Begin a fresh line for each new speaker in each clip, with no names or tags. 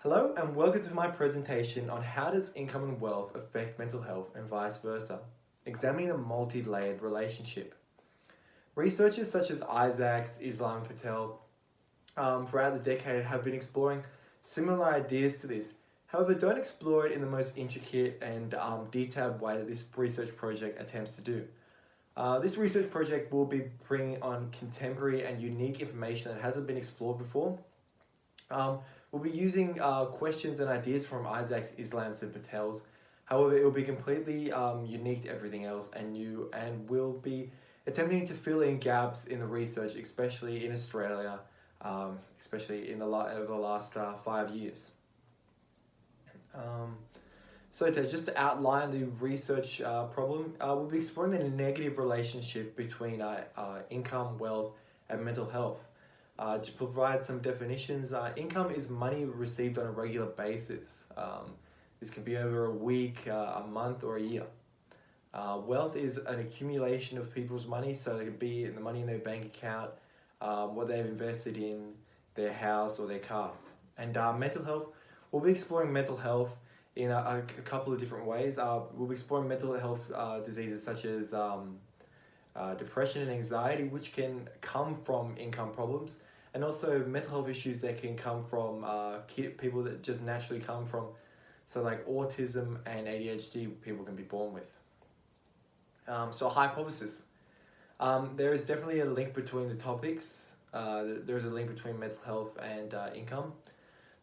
Hello and welcome to my presentation on how does income and wealth affect mental health and vice versa, examining the multi-layered relationship. Researchers such as Isaacs, Islam Patel, throughout the decade have been exploring similar ideas to this. However, don't explore it in the most intricate and detailed way that this research project attempts to do. This research project will be bringing on contemporary and unique information that hasn't been explored before. Um, we'll be using questions and ideas from Isaac's, Islam's, and Patel's. However, it will be completely unique to everything else and new, and we'll be attempting to fill in gaps in the research, especially in Australia, especially in over the last 5 years. Um, just to outline the research problem, we'll be exploring the negative relationship between income, wealth, and mental health. To provide some definitions, income is money received on a regular basis. This can be over a week, a month, or a year. Wealth is an accumulation of people's money, so it could be the money in their bank account, what they've invested in their house or their car. And mental health, we'll be exploring mental health in a couple of different ways. We'll be exploring mental health diseases such as depression and anxiety, which can come from income problems, and also mental health issues that can come from people that just naturally come from, so like autism and ADHD, people can be born with. So a hypothesis. There is definitely a link between the topics. There is a link between mental health and income.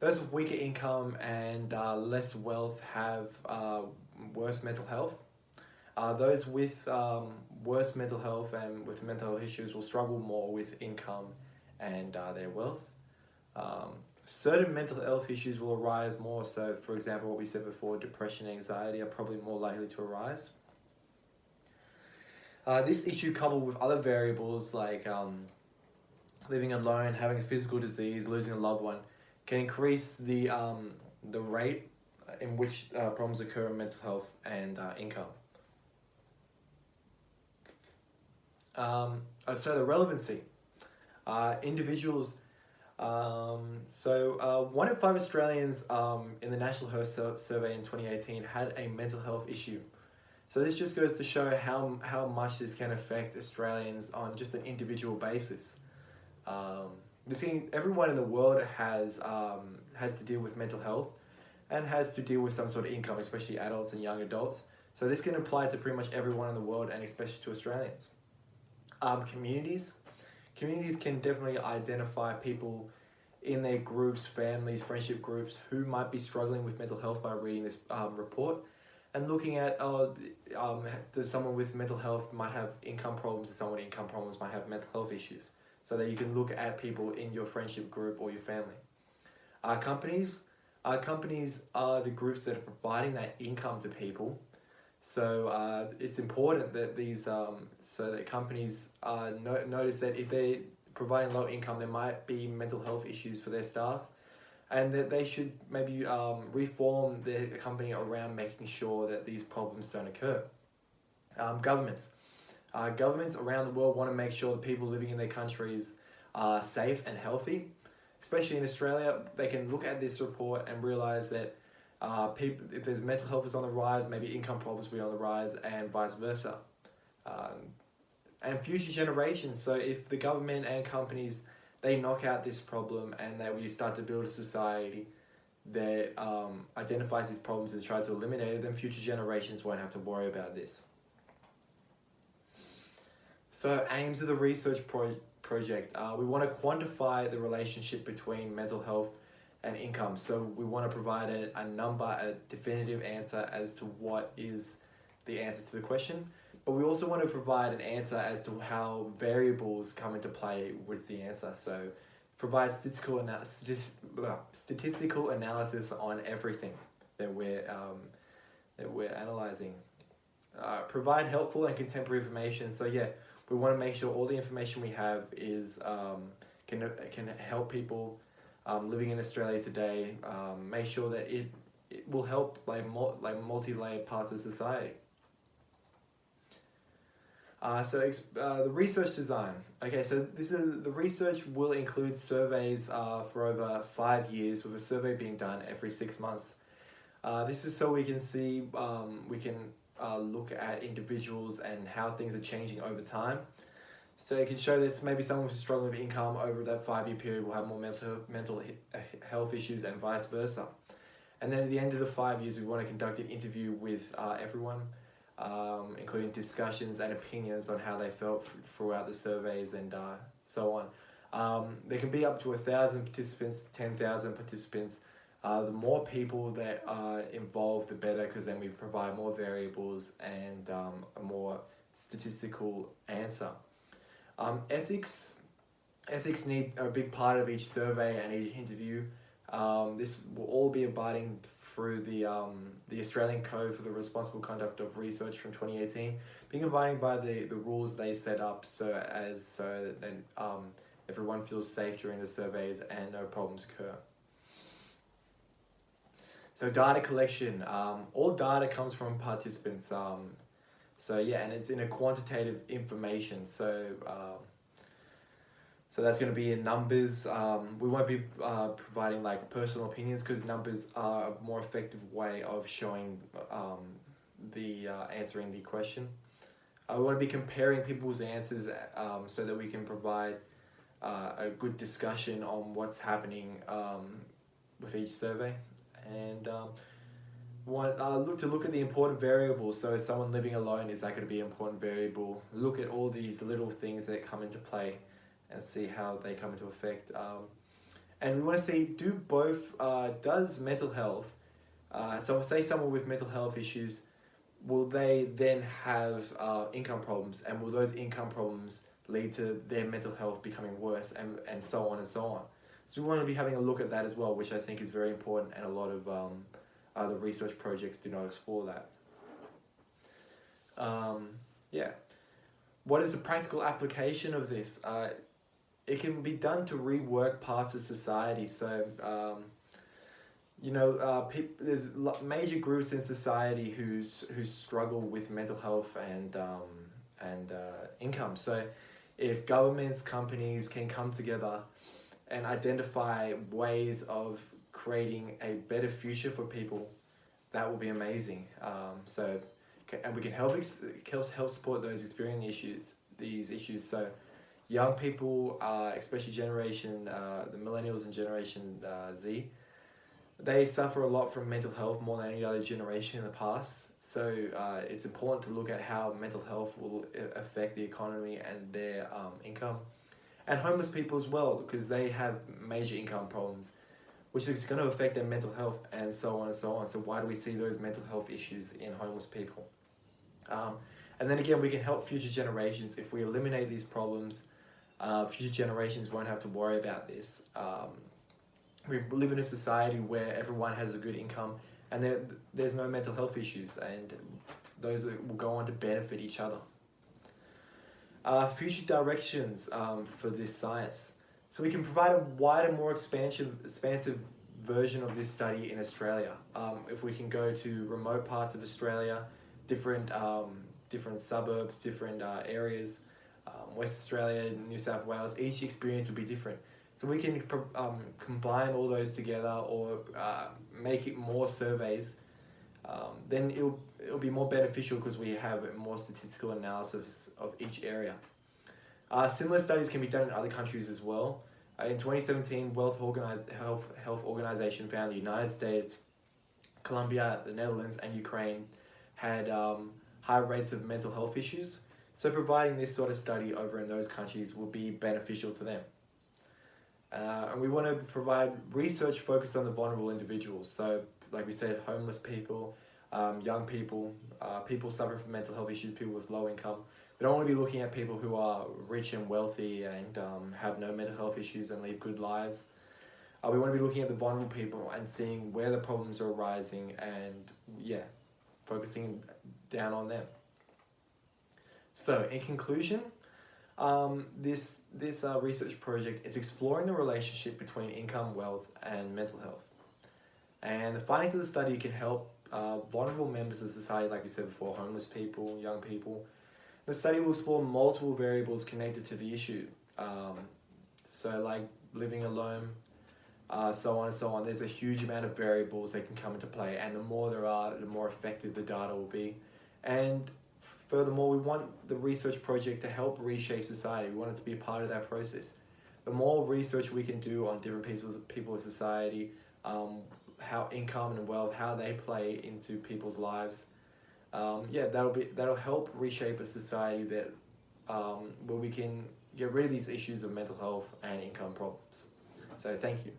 Those with weaker income and less wealth have worse mental health. Those with worse mental health and with mental health issues will struggle more with income and their wealth. Certain mental health issues will arise more. So, for example, what we said before, depression and anxiety are probably more likely to arise. This issue, coupled with other variables like living alone, having a physical disease, losing a loved one, can increase the rate in which problems occur in mental health and income. So the relevancy. Individuals. One in five Australians in the National Health Survey in 2018 had a mental health issue. So this just goes to show how much this can affect Australians on just an individual basis. Everyone in the world has to deal with mental health and has to deal with some sort of income, especially adults and young adults. So this can apply to pretty much everyone in the world and especially to Australians. Communities can definitely identify people in their groups, families, friendship groups who might be struggling with mental health by reading this report and looking at does someone with mental health might have income problems, and someone with income problems might have mental health issues, so that you can look at people in your friendship group or your family. Companies are the groups that are providing that income to people. So it's important that so that companies notice that if they're providing low income, there might be mental health issues for their staff, and that they should maybe reform their company around making sure that these problems don't occur. Governments around the world want to make sure that people living in their countries are safe and healthy. Especially in Australia, they can look at this report and realise that if there's mental health is on the rise, maybe income problems will be on the rise, and vice versa. And future generations. So if the government and companies, they knock out this problem and that we start to build a society that identifies these problems and tries to eliminate it, then future generations won't have to worry about this. So aims of the research project. We want to quantify the relationship between mental health and income. So we want to provide a number, a definitive answer as to what is the answer to the question. But we also want to provide an answer as to how variables come into play with the answer. So provide statistical analysis on everything that we're analyzing. Provide helpful and contemporary information. So yeah, we want to make sure all the information we have is can help people living in Australia today. Make sure that it will help multi-layered parts of society. The research design. Okay, so the research will include surveys for over 5 years, with a survey being done every 6 months. This is so we can see, we can look at individuals and how things are changing over time. So it can show that maybe someone who's struggling with income over that 5 year period will have more mental health issues and vice versa. And then at the end of the 5 years, we want to conduct an interview with everyone, including discussions and opinions on how they felt throughout the surveys and so on. There can be up to 1,000 participants, 10,000 participants. The more people that are involved, the better, because then we provide more variables and a more statistical answer. Ethics need a big part of each survey and each interview. This will all be abiding through the Australian Code for the Responsible Conduct of Research from 2018, being abiding by the rules they set up so that everyone feels safe during the surveys and no problems occur. So data collection, all data comes from participants. And it's in a quantitative information. So that's going to be in numbers. We won't be providing like personal opinions, because numbers are a more effective way of showing answering the question. We want to be comparing people's answers so that we can provide a good discussion on what's happening with each survey. And look at the important variables. So is someone living alone, is that going to be an important variable? Look at all these little things that come into play and see how they come into effect. And we want to see, does mental health, so say someone with mental health issues, will they then have income problems, and will those income problems lead to their mental health becoming worse, and so on and so on. So we want to be having a look at that as well, which I think is very important, and a lot of other research projects do not explore that. What is the practical application of this? It can be done to rework parts of society. So, there's major groups in society who struggle with mental health and income. So, if governments, companies can come together and identify ways of creating a better future for people, that will be amazing. And we can help support those experiencing these issues. So young people, especially the millennials and Generation Z, they suffer a lot from mental health more than any other generation in the past. So it's important to look at how mental health will affect the economy and their income. And homeless people as well, because they have major income problems, which is going to affect their mental health, and so on and so on. So why do we see those mental health issues in homeless people? And then again, we can help future generations. If we eliminate these problems, future generations won't have to worry about this. We live in a society where everyone has a good income, and there's no mental health issues, and those will go on to benefit each other. Future directions for this science. So we can provide a wider, more expansive version of this study in Australia. If we can go to remote parts of Australia, different suburbs, different areas, West Australia, New South Wales, each experience will be different. So we can combine all those together, or make it more surveys. Then it'll be more beneficial, because we have more statistical analysis of each area. Similar studies can be done in other countries as well. In 2017, World Health Organization found the United States, Colombia, the Netherlands, and Ukraine had high rates of mental health issues. So providing this sort of study over in those countries will be beneficial to them. And we want to provide research focused on the vulnerable individuals. So, like we said, homeless people, young people, people suffering from mental health issues, people with low income. We don't want to be looking at people who are rich and wealthy and have no mental health issues and lead good lives. We want to be looking at the vulnerable people and seeing where the problems are arising, and focusing down on them. So, in conclusion, this research project is exploring the relationship between income, wealth, and mental health. And the findings of the study can help vulnerable members of society, like we said before, homeless people, young people, The study will explore multiple variables connected to the issue. So like living alone, so on and so on. There's a huge amount of variables that can come into play, and the more there are, the more effective the data will be. And furthermore, we want the research project to help reshape society. We want it to be a part of that process. The more research we can do on different people in society, how income and wealth, how they play into people's lives, that'll help reshape a society that where we can get rid of these issues of mental health and income problems. So thank you.